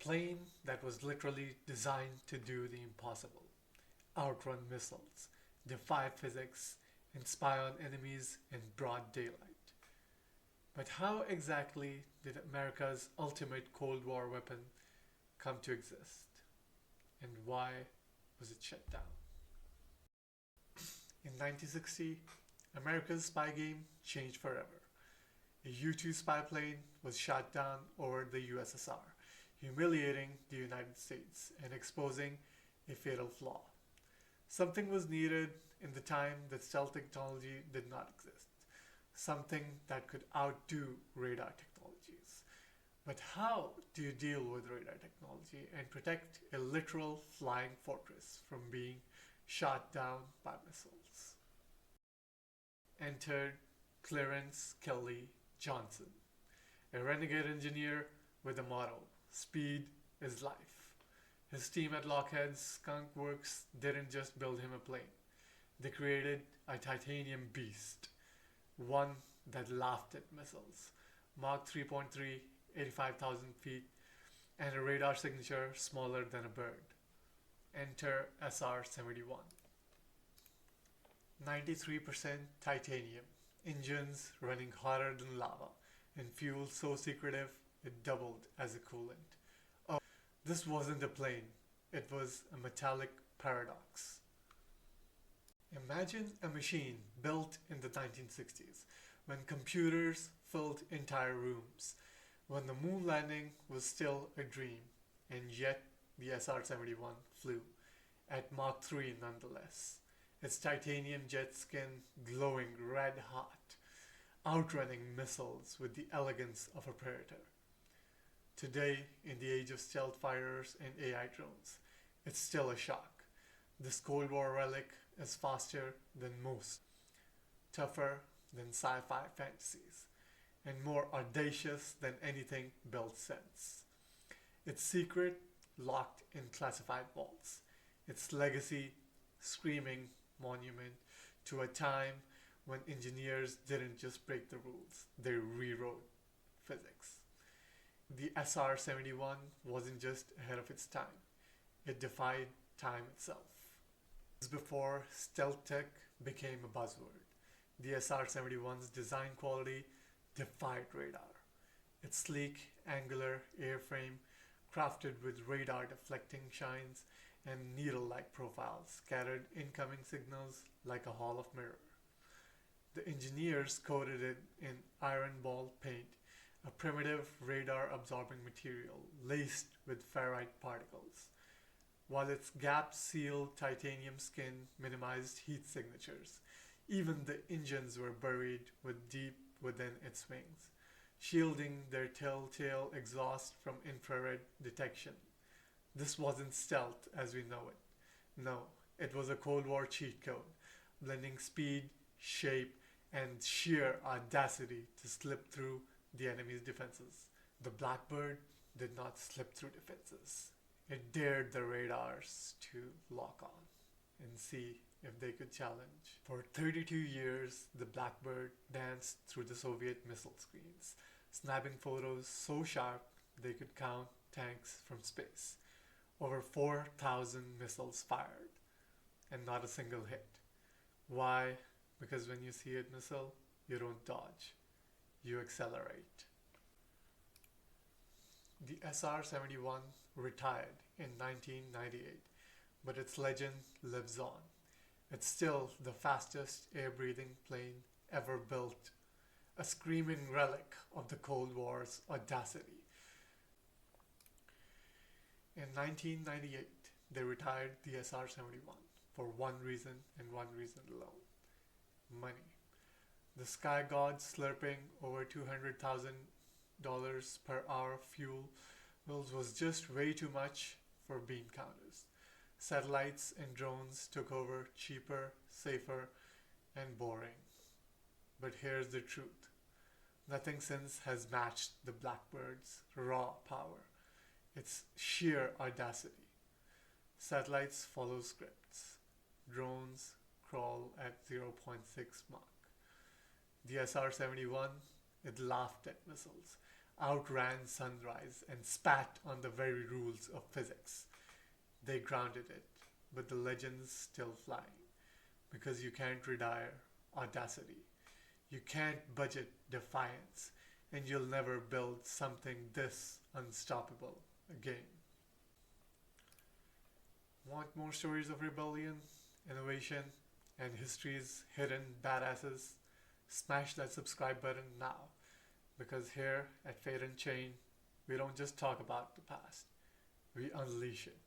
plane that was literally designed to do the impossible: outrun missiles, defy physics, and spy on enemies in broad daylight. But how exactly did America's ultimate Cold War weapon come to exist? And why was it shut down? In 1960, America's spy game changed forever. A U-2 spy plane was shot down over the USSR, humiliating the United States and exposing a fatal flaw. Something was needed in the time that stealth technology did not exist, something that could outdo radar technologies. But how do you deal with radar technology and protect a literal flying fortress from being shot down by missiles? Entered Clarence Kelly Johnson, a renegade engineer with a motto: speed is life. His team at Lockheed's Skunk Works didn't just build him a plane. They created a titanium beast, one that laughed at missiles, Mach 3.3, 85,000 feet, and a radar signature smaller than a bird. Enter SR-71. 93% titanium, engines running hotter than lava, and fuel so secretive it doubled as a coolant. Oh, this wasn't a plane, it was a metallic paradox. Imagine a machine built in the 1960s, when computers filled entire rooms, when the moon landing was still a dream, and yet the SR-71 flew, at Mach 3 nonetheless, its titanium jet skin glowing red hot, outrunning missiles with the elegance of a predator. Today, in the age of stealth fighters and AI drones, it's still a shock. This Cold War relic is faster than most, tougher than sci-fi fantasies, and more audacious than anything built since. Its secret locked in classified vaults, its legacy screaming monument to a time when engineers didn't just break the rules, they rewrote physics. The SR-71 wasn't just ahead of its time, it defied time itself. Before stealth tech became a buzzword, the SR-71's design quality defied radar. Its sleek, angular airframe, crafted with radar-deflecting shines and needle-like profiles, scattered incoming signals like a hall of mirrors. The engineers coated it in iron ball paint, a primitive radar-absorbing material laced with ferrite particles, while its gap-sealed titanium skin minimized heat signatures. Even the engines were buried deep within its wings, shielding their telltale exhaust from infrared detection. This wasn't stealth as we know it. No, it was a Cold War cheat code, blending speed, shape, and sheer audacity to slip through the enemy's defenses. The Blackbird did not slip through defenses. It dared the radars to lock on and see if they could challenge. For 32 years, the Blackbird danced through the Soviet missile screens, snapping photos so sharp they could count tanks from space. Over 4,000 missiles fired, and not a single hit. Why? Because when you see a missile, you don't dodge, you accelerate. The SR-71 retired in 1998, but its legend lives on. It's still the fastest air-breathing plane ever built, a screaming relic of the Cold War's audacity. In 1998, they retired the SR-71 for one reason and one reason alone: money. The sky gods slurping over $200,000 per hour of fuel was just way too much for bean counters. Satellites and drones took over, cheaper, safer, and boring. But here's the truth: nothing since has matched the Blackbird's raw power, its sheer audacity. Satellites follow scripts. Drones crawl at zero point 0.6 Mach. The SR-71, it laughed at missiles, outran sunrise and spat on the very rules of physics. They grounded it, but the legend's still flying. Because you can't retire audacity. You can't budget defiance, and you'll never build something this unstoppable again. Want more stories of rebellion, innovation, and history's hidden badasses? Smash that subscribe button now, because here at FateUnchained, we don't just talk about the past, we unleash it.